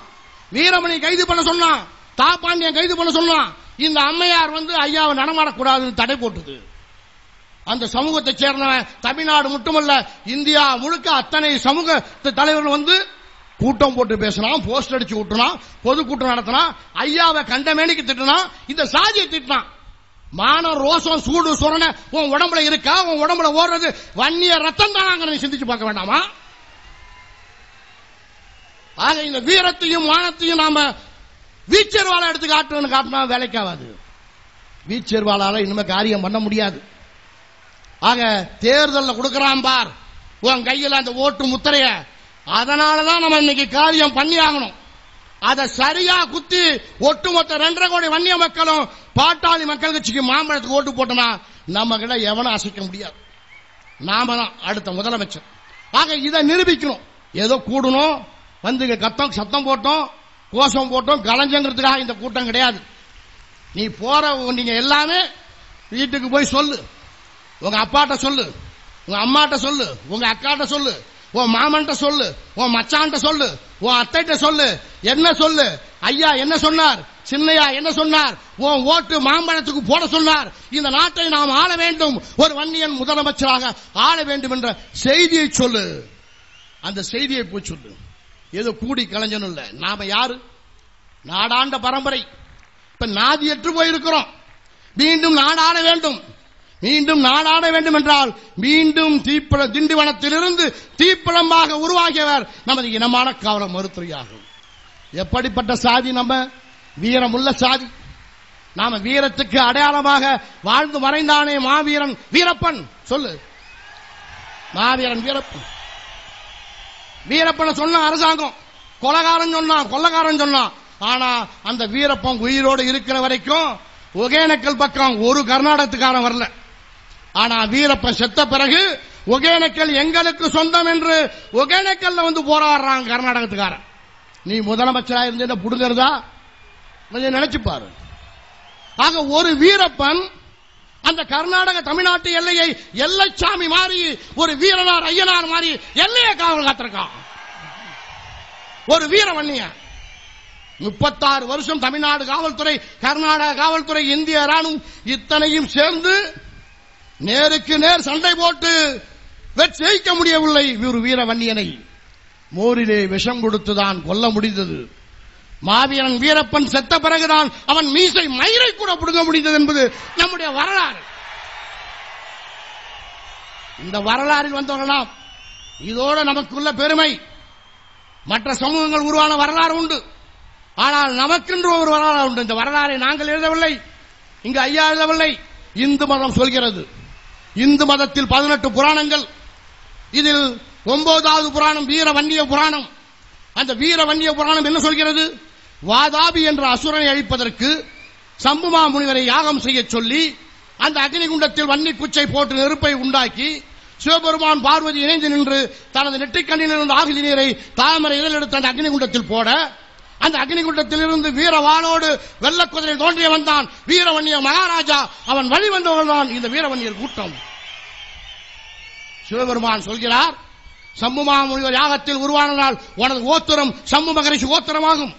வீரமணி கைது பண்ண சொன்னான், தாப்பாண்டியன் கைது பண்ண சொன்னான். இந்த அம்மையார் ஐயாவை நடமாடக்கூடாதுன்னு தடை போட்டுது. அந்த சமூகத்தை சேர்ந்தவன் தமிழ்நாடு மட்டுமல்ல இந்தியா முழுக்க அத்தனை சமூக தலைவர்கள் கூட்டம் போட்டு பேசினான், போஸ்ட் அடிச்சு விட்டுனான், பொதுக்கூட்டம் நடத்தினான், ஐயாவை கண்டமேனிக்கு திட்டினான், இந்த சாதியை திட்டினான். மானம் ரோசம் சூடு சுரண உன் உடம்புல இருக்கா? உன் உடம்புல ஓடுறது வன்னிய ரத்தம் தானாங்க, சிந்திச்சு பார்க்க வேண்டாமா? ஆக இந்த வீரத்தையும் மானத்தையும் நாம வீச்சர்வாளை எடுத்து காட்டினா வேலைக்காவாது. வீச்சர்வாளால இனிமே காரியம் பண்ண முடியாது. ஆக தேர்தலில் கொடுக்கிறான் பார் உன் கையில் அந்த ஓட்டு முத்திரைய, அதனாலதான் நம்ம இன்னைக்கு காரியம் பண்ணி ஆகணும். அதை சரியா குத்தி ஒட்டுமொத்த 2.5 கோடி வன்னிய மக்களும் பாட்டாளி மக்கள் கட்சிக்கு மாம்பழத்துக்கு ஓட்டு போட்டோம்னா நம்ம கிட்ட எவனும் அசைக்க முடியாது. நாம தான் அடுத்த முதலமைச்சர். ஆக இதை நிரூபிக்கணும். ஏதோ கூடணும் சத்தம் போட்டோம், கோஷம் போட்டோம், கலைஞங்கிறதுக்காக இந்த கூட்டம் கிடையாது. நீ நீங்க எல்லாமே வீட்டுக்கு போய் சொல்லு, உங்க அப்பாட்ட சொல்லு, உங்க அம்மாட்ட சொல்லு, உங்க அக்காட்ட சொல்லு, உன் மாமன்ட்ட சொல்லு, உன் மச்சான்ட்ட சொல்லு, உன் அத்தைட்ட சொல்லு. என்ன சொல்லு? ஐயா என்ன சொன்னார், சின்னையா என்ன சொன்னார், உன் ஓட்டு மாம்பழத்துக்கு போட சொன்னார். இந்த நாட்டை நாம் ஆள வேண்டும், ஒரு வன்னியன் முதலமைச்சராக ஆள வேண்டும் என்ற செய்தியை சொல்லு. அந்த செய்தியை போய் சொல்லு. ஏதோ கூடி கலைஞனும் இல்ல. நாம யாரு? நாடாண்ட பரம்பரை. இப்ப நாதியற்று போயிருக்கிறோம். மீண்டும் நாடாட வேண்டும். மீண்டும் நாடாட வேண்டும் என்றால் மீண்டும் திண்டிவனத்திலிருந்து தீப்பிழம்பாக உருவாகியவர் நமது இனமான காவல மருத்துவராகும். எப்படிப்பட்ட சாதி? நம்ம வீரமுள்ள சாதி. நாம வீரத்துக்கு அடையாளமாக வாழ்ந்து மறைந்தானே மாவீரன் வீரப்பன். சொல்லு, மாவீரன் வீரப்பன். வீரப்பனை சொன்ன அரசாங்கம் கொலகாரன் சொன்னான், கொள்ளக்காரன் சொன்னான். ஆனா அந்த வீரப்பன் உயிரோடு இருக்கிற வரைக்கும் ஒகேனக்கல் பக்கம் ஒரு கர்நாடகத்துக்காரன் வரல. ஆனா வீரப்பன் செத்த பிறகு ஒகேனக்கல் எங்களுக்கு சொந்தம் என்று ஒகேனக்கல்ல போராடுறாங்க கர்நாடகத்துக்காரன். நீ முதலமைச்சராக இருந்த புடுங்கிறதா கொஞ்சம் நினைச்சு பாரு. ஆக ஒரு வீரப்பன் அந்த கர்நாடக தமிழ்நாட்டு எல்லையை எல்லைச்சாமி மாறி ஒரு வீரனார் ஐயனார் மாறி எல்லையை காவல் காத்திருக்கான். ஒரு வீரவன்னிய 36 வருஷம் தமிழ்நாடு காவல்துறை, கர்நாடக காவல்துறை, இந்திய ராணுவம் இத்தனையும் சேர்ந்து நேருக்கு நேர் சண்டை போட்டு ஜெயிக்க முடியவில்லை. ஒரு வீரவன்னியனை மோரிலே விஷம் கொடுத்துதான் கொல்ல முடிந்தது. மாவீரன் வீரப்பன் செத்த பிறகுதான் அவன் மீசை மயிரை கூட புடுங்க முடிந்தது என்பது நம்முடைய வரலாறு. இந்த வரலாறில் வந்தவர்களாம். இதோட நமக்குள்ள பெருமை. மற்ற சமூகங்கள் உருவான வரலாறு உண்டு, ஆனால் நமக்கென்று ஒரு வரலாறு உண்டு. இந்த வரலாறை நாங்கள் எழுதவில்லை, இங்கு ஐயா எழுதவில்லை, இந்து மதம் சொல்கிறது. இந்து மதத்தில் 18 புராணங்கள், இதில் 9வது புராணம் வீரவன்னிய புராணம். அந்த வீரவன்னிய புராணம் என்ன சொல்கிறது? வாதாபி என்ற அசுரனை அழிப்பதற்கு சம்புமா முனிவரை யாகம் செய்ய சொல்லி அந்த அக்னிகுண்டத்தில் வன்னி குச்சை போட்டு நெருப்பை உண்டாக்கி சிவபெருமான் பார்வதி இணைந்து நின்று தனது நெற்றிக்கண்ணில் இருந்து ஆகுதி நீரை தாமரை இதழ் எடுத்து அந்த அக்னிகுண்டத்தில் போட, அந்த அக்னிகுண்டத்தில் இருந்து வீரவாளோடு வெள்ளக்குதிரை தோன்றிய வந்தான் வீரவன்னிய மகாராஜா. அவன் வழி வந்தவர்கள்தான் இந்த வீரவன்னியர் கூட்டம். சிவபெருமான் சொல்கிறார், சம்புமா முனிவர் யாகத்தில் உருவானால் உனது ஓத்திரம் சம்பு மகரிஷி ஓத்திரமாகும்.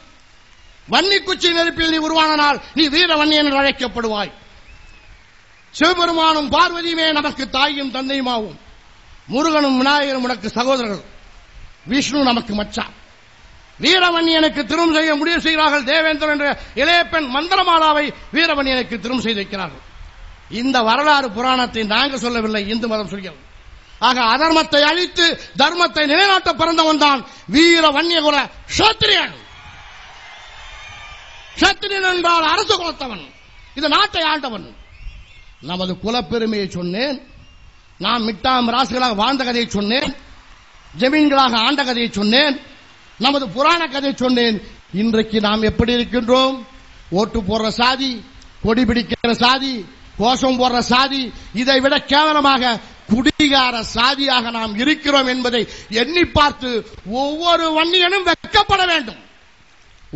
வன்னி குச்சி நெருப்பில் நீ உருவானால் நீ வீரவன்னியன் என்று அழைக்கப்படுவாய். சிவபெருமானும் பார்வதியுமே நமக்கு தாயும் தந்தையுமாவும். முருகனும் விநாயகரும் உனக்கு சகோதரர்கள். விஷ்ணு நமக்கு மச்சான். வீரவன்னியனுக்கு திருமணம் செய்ய முடிவு செய்கிறார்கள். தேவேந்திரன் என்ற இளைய பெண் மந்திரமாலாவை வீரவன்னியனுக்கு திருமணம் செய்து வைக்கிறார்கள். இந்த வரலாறு புராணத்தை நாங்கள் சொல்லவில்லை, இந்து மதம் சொல்கிறது. ஆக அதர்மத்தை அழித்து தர்மத்தை நிலைநாட்ட பிறந்தவன் தான் வீரவன்னியகுல சத்திரியன். சத்திரியன் என்றால் அரசு குலத்தவன், இந்த நாட்டை ஆண்டவன். நமது குலப்பெருமையை சொன்னேன். நாம் மிட்டாம் ராசுகளாக வாழ்ந்த கதையை சொன்னேன். ஜமீன்களாக ஆண்ட கதையை சொன்னேன். நமது புராண கதை சொன்னேன். இன்றைக்கு நாம் எப்படி இருக்கின்றோம்? ஓட்டு போடுற சாதி, கொடி பிடிக்கிற சாதி, கோஷம் போடுற சாதி, இதை விட கேவலமாக குடிகார சாதியாக நாம் இருக்கிறோம் என்பதை எண்ணி பார்த்து ஒவ்வொரு வன்னியனும் வெட்கப்பட வேண்டும்.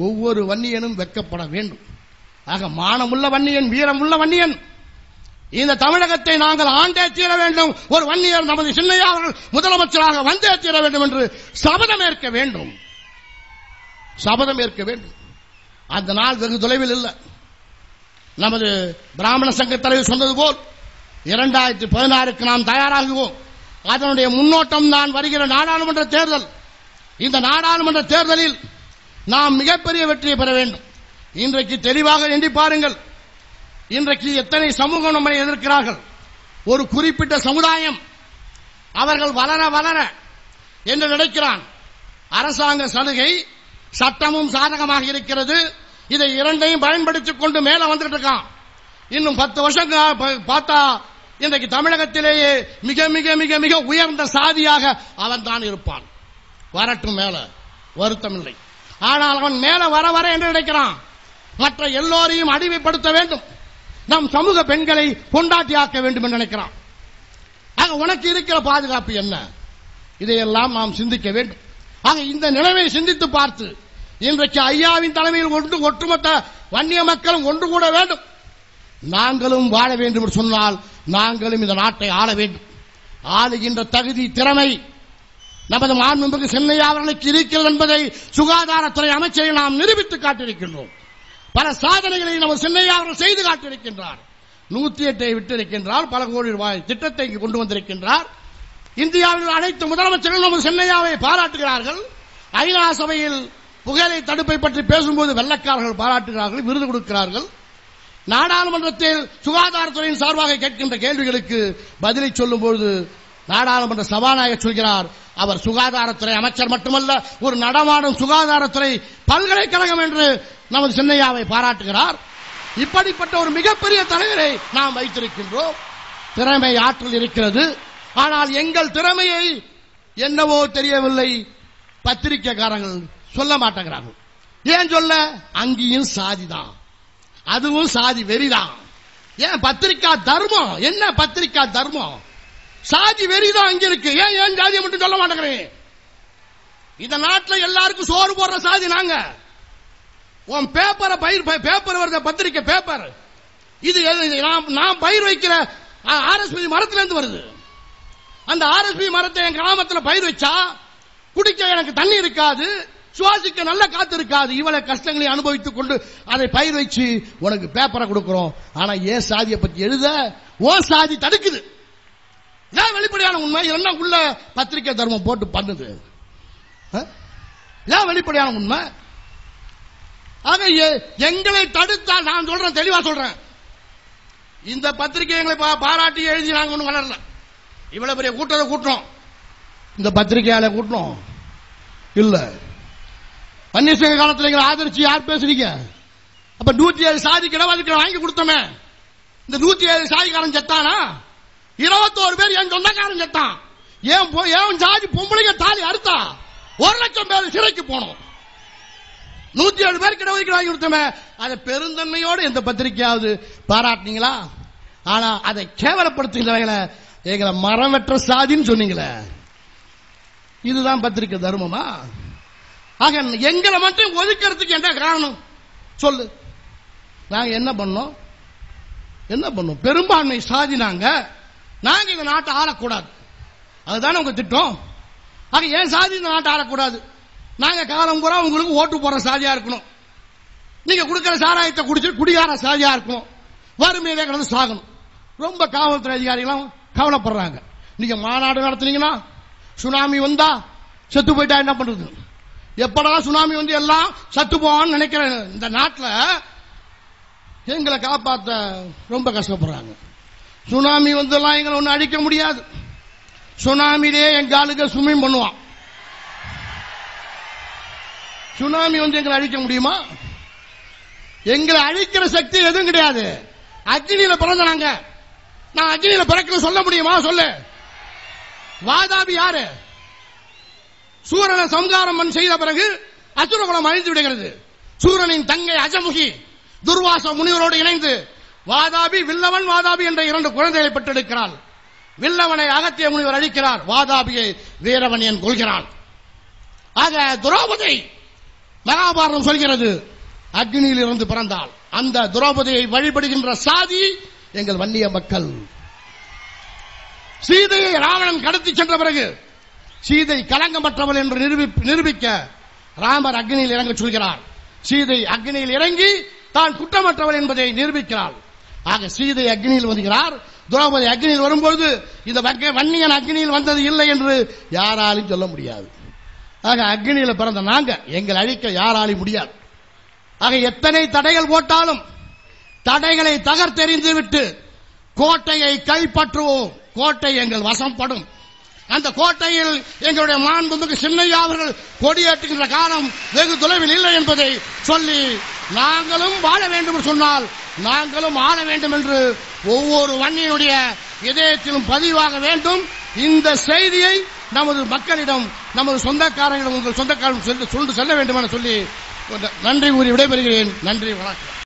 ஒவ்வொரு வன்னியனும் வெட்கப்பட வேண்டும். ஆக மானமுள்ள வன்னியன், வீரமுள்ள வன்னியன், இந்த தமிழகத்தை நாங்கள் ஆண்டே தீர வேண்டும். ஒரு வன்னியர் நமது சின்னையா அவர்கள் முதலமைச்சராக வந்தே தீர வேண்டும் என்று சபதம் ஏற்க வேண்டும். சபதம் ஏற்க வேண்டும். அந்த நாள் வெகு தொலைவில் இல்லை. நமது பிராமண சங்க தலைவர் சொன்னது போல் 2016க்கு நாம் தயாராகுவோம். அதனுடைய முன்னோட்டம் தான் வருகிற நாடாளுமன்ற தேர்தல். இந்த நாடாளுமன்ற தேர்தலில் நாம் மிகப்பெரிய வெற்றியை பெற வேண்டும். இன்றைக்கு தெளிவாக எண்ணி பாருங்கள். இன்றைக்கு எத்தனை சமூகம் நம்மை எதிர்க்கிறார்கள். ஒரு குறிப்பிட்ட சமுதாயம் அவர்கள் வளர வளர என்று நினைக்கிறான். அரசாங்க சலுகை சட்டமும் சாதகமாக இருக்கிறது. இதை இரண்டையும் பயன்படுத்திக் கொண்டு மேல வந்துட்டு இருக்கான். இன்னும் 10 வருஷம் பார்த்தா இன்றைக்கு தமிழகத்திலேயே மிக மிக மிக மிக உயர்ந்த சாதியாக அவன் தான் இருப்பான். வரட்டும், மேல வருத்தம் இல்லை. ஆனால் அவன் மேல வர வர என்று நினைக்கிறான் மற்ற எல்லோரையும் அடிமைப்படுத்த வேண்டும், நம் சமூக பெண்களை கொண்டாட்டியாக்க வேண்டும் என்று நினைக்கிறான். ஆக உனக்கு இருக்கிற பாதுகாப்பு என்ன? இதையெல்லாம் நாம் சிந்திக்க வேண்டும். ஆக இந்த நிலைமை சிந்தித்து பார்த்து இன்றைக்கு ஐயாவின் தலைமையில் ஒட்டுமொத்த வன்னிய மக்களும் ஒன்று கூட வேண்டும். நாங்களும் வாழ வேண்டும் என்று சொன்னால் நாங்களும் இந்த நாட்டை ஆள வேண்டும். ஆளுகின்ற தகுதி, திறமை நமது மாண்புமிகு சின்னையா அவர்களுக்கு இருக்கிறது என்பதை சுகாதாரத்துறை அமைச்சரை நாம் நிரூபித்து காட்டியிருக்கின்றோம். பல சாதனைகளை நமது சின்னையா அவர்கள் செய்து காட்டியிருக்கின்றார். 108 விட்டிருக்கின்றார். பல கோடி ரூபாய் திட்டத்தை இங்கு கொண்டு வந்திருக்கின்றார். இந்தியாவில் அனைத்து முதலமைச்சர்கள் நமது சின்னையாவை பாராட்டுகிறார்கள். ஐநா சபையில் புகையிலை தடுப்பை பற்றி பேசும்போது வெள்ளக்காரர்கள் பாராட்டுகிறார்கள், விருது கொடுக்கிறார்கள். நாடாளுமன்றத்தில் சுகாதாரத்துறையின் சார்பாக கேட்கின்ற கேள்விகளுக்கு பதிலை சொல்லும்போது நாடாளுமன்ற சபாநாயகர் சொல்கிறார், அவர் சுகாதாரத்துறை அமைச்சர் மட்டுமல்ல, ஒரு நடமாடும் சுகாதாரத்துறை பல்கலைக்கழகம் என்று நமது சின்னையாவை பாராட்டுகிறார். இப்படிப்பட்ட ஒரு மிகப்பெரிய தலைவரை நாம் வைத்திருக்கின்றோம். திறமை, ஆற்றல் இருக்கிறது. ஆனால் எங்கள் திறமையை என்னவோ தெரியவில்லை, பத்திரிகைக்காரர்கள் சொல்ல மாட்டேங்கிறார்கள். ஏன் சொல்ல? அங்கேயும் சாதிதான், அதுவும் சாதி வெறிதான். ஏன் பத்திரிகா தர்மம்? என்ன பத்திரிகா தர்மம்? சாதி வெறிதான் அங்க இருக்கு. ஏன் ஜாதியை மட்டும் சொல்ல மாட்டேங்கிறேன்? இந்த நாட்டில் எல்லாருக்கும் சோறு போடுற சாதி நாங்க. உன் பேப்பரை பேப்பர் வருது, பத்திரிகை பேப்பர், இது நான் பயிர் வைக்கிற ஆர்எஸ்பி மரத்துல இருந்து வருது. அந்த ஆர்எஸ்பி மரத்தை என் கிராமத்தில் பயிர் வச்சா குடிக்க எனக்கு தண்ணி இருக்காது, சுவாசிக்க நல்ல காத்து இருக்காது. இவ்வளவு கஷ்டங்களை அனுபவித்துக் கொண்டு அதை பயிர் வச்சு உனக்கு பேப்பரை கொடுக்கிறோம். ஆனா ஏன் சாதியை பத்தி எழுத ஓ சாதி தடுக்குது. ஏன் வெளிப்படையான உண்மை? என்ன உள்ள பத்திரிகை தர்மம் போட்டு பண்ணுது? ஏன் வெளிப்படையான உண்மை? ஆக எங்களை தடுத்தால், நான் சொல்றேன், தெளிவா சொல்றேன், இந்த பத்திரிகை எங்களை பாராட்டி எழுதி நாங்க ஒன்றும் வளரல. இவ்வளவு பெரிய கூட்டத்தை கூட்டணும், இந்த பத்திரிகையால கூட்டணும் இல்ல. பன்னீர்செல்வ காலத்தில் எங்களை ஆதரிச்சு யார் பேசுறீங்க? அப்ப 107 சாதிக்கு இடஒதுக்கீடு வாங்கி கொடுத்தோமே, இந்த 107 சாதிக்காரன் செத்தானா? 21 பேர் என் சொந்தக்காரன் செத்தான். ஏன் சாதி பொம்பளைங்க தாலி அறுத்தா 1,00,000 பேர் சிறைக்கு போனோம். 107 பேருக்கு இடஒதுக்கீடு வாங்கி கொடுத்தோமே, அதை பெருந்தன்மையோடு எந்த பத்திரிகையாவது பாராட்டினீங்களா? ஆனா அதை கேவலப்படுத்துகிறவங்களை எங்களை மரம் வெற்ற சாதின்னு சொன்னீங்களே, இதுதான் பத்திரிகை தர்மமா? ஆக எங்களை மட்டும் ஒதுக்கிறதுக்கு என்ன காரணம் சொல்லு? நாங்க என்ன பண்ணோம்? என்ன பண்ணோம்? பெரும்பான்மை சாதி நாங்க இந்த நாட்டை ஆளக்கூடாது, அதுதானே உங்க திட்டம். ஆக ஏன் சாதி இந்த நாட்டை ஆளக்கூடாது? நாங்க காலம் பூரா உங்களுக்கு ஓட்டு போற சாதியா இருக்கணும், நீங்க கொடுக்கிற சாராயத்தை குடிச்சு குடிகார சாதியா இருக்கணும், வறுமையிலே கிடந்து சாகணும். ரொம்ப காவல்துறை அதிகாரிகளும் கவலைப்படுறாங்க. நீங்க மாநாடு நடத்துனீங்கன்னா சுனாமி வந்தா செத்து போயிட்டா என்ன பண்றது? எப்படா சுனாமி வந்து எல்லாம் சத்து போவான்னு நினைக்கிற இந்த நாட்டில் எங்களை காப்பாற்ற ரொம்ப கஷ்டப்படுறாங்க. சுனாமி வந்து எல்லாம் எங்களை ஒன்னும் அழிக்க முடியாது. சுனாமிலே எங்க ஆளுங்க ஸ்விம்மிங் பண்ணுவான். சுனாமி வந்து எங்களை அழிக்க முடியுமா? எங்களை அழிக்கிற சக்தி எதுவும் கிடையாது. அக்னியில பிறந்தாங்க, நான் அக்னியில பிறக்க சொல்ல முடியுமா? சொல்லு. வாதாபி யாரு? சூரனை சம்ஹாரம் செய்த பிறகு அசுரகுலம் அழிந்து விடுகிறது. சூரனின் தங்கை அஜமுகி துர்வாச முனிவரோடு இணைந்து வாதாபி, வில்லவன் வாதாபி என்ற 2 குழந்தைகளை பெற்றெடுக்கிறாள். வில்லவனை அகத்திய முனிவர் அழிக்கிறார், வாதாபியை வீரவனியன் கொள்கிறான். ஆக திரௌபதி மகாபாரதம் சொல்கிறது அக்னியில் இருந்து பிறந்தாள். அந்த திரௌபதியை வழிபடுகின்ற சாதி எங்கள் வன்னிய மக்கள். சீதையை ராவணன் கடத்தி சென்ற பிறகு சீதை கலங்கமற்றவள் என்று நிரூபிக்க ராமர் அக்னியில் இறங்க சொல்கிறார். சீதை அக்னியில் இறங்கி தான் குற்றமற்றவள் என்பதை நிரூபிக்கிறாள். ஆக சீதை அக்னியில் வருகிறார், திரௌபதி அக்னியில் வரும்போது இந்த வன்னியன் அக்னியில் வந்தது இல்லை என்று யாராலும் சொல்ல முடியாது. ஆக அக்னியில் பிறந்த நாங்க எங்கள் அழிக்க யாராலும் முடியாது. ஆக எத்தனை தடைகள் போட்டாலும் தடைகளை தகர்த்தெறிந்து விட்டு கோட்டையை கைப்பற்றுவோம். கோட்டை எங்கள் வசப்படும். அந்த கோட்டையில் எங்களுடைய மாண்புமிகு சின்னையா அவர்கள் கொடியேற்றுகின்ற காலம் வெகு தொலைவில் இல்லை என்பதை சொல்லி நாங்களும் வாழ வேண்டும் என்று சொன்னால் நாங்களும் ஆள வேண்டும் என்று ஒவ்வொரு வன்னியினுடைய இதயத்திலும் பதிவாக வேண்டும். இந்த செய்தியை நமது மக்களிடம், நமது சொந்தக்காரர்களிடம், உங்கள் சொந்தக்காரர்கள் செல்ல வேண்டும் என சொல்லி நன்றி கூறி விடைபெறுகிறேன். நன்றி, வணக்கம்.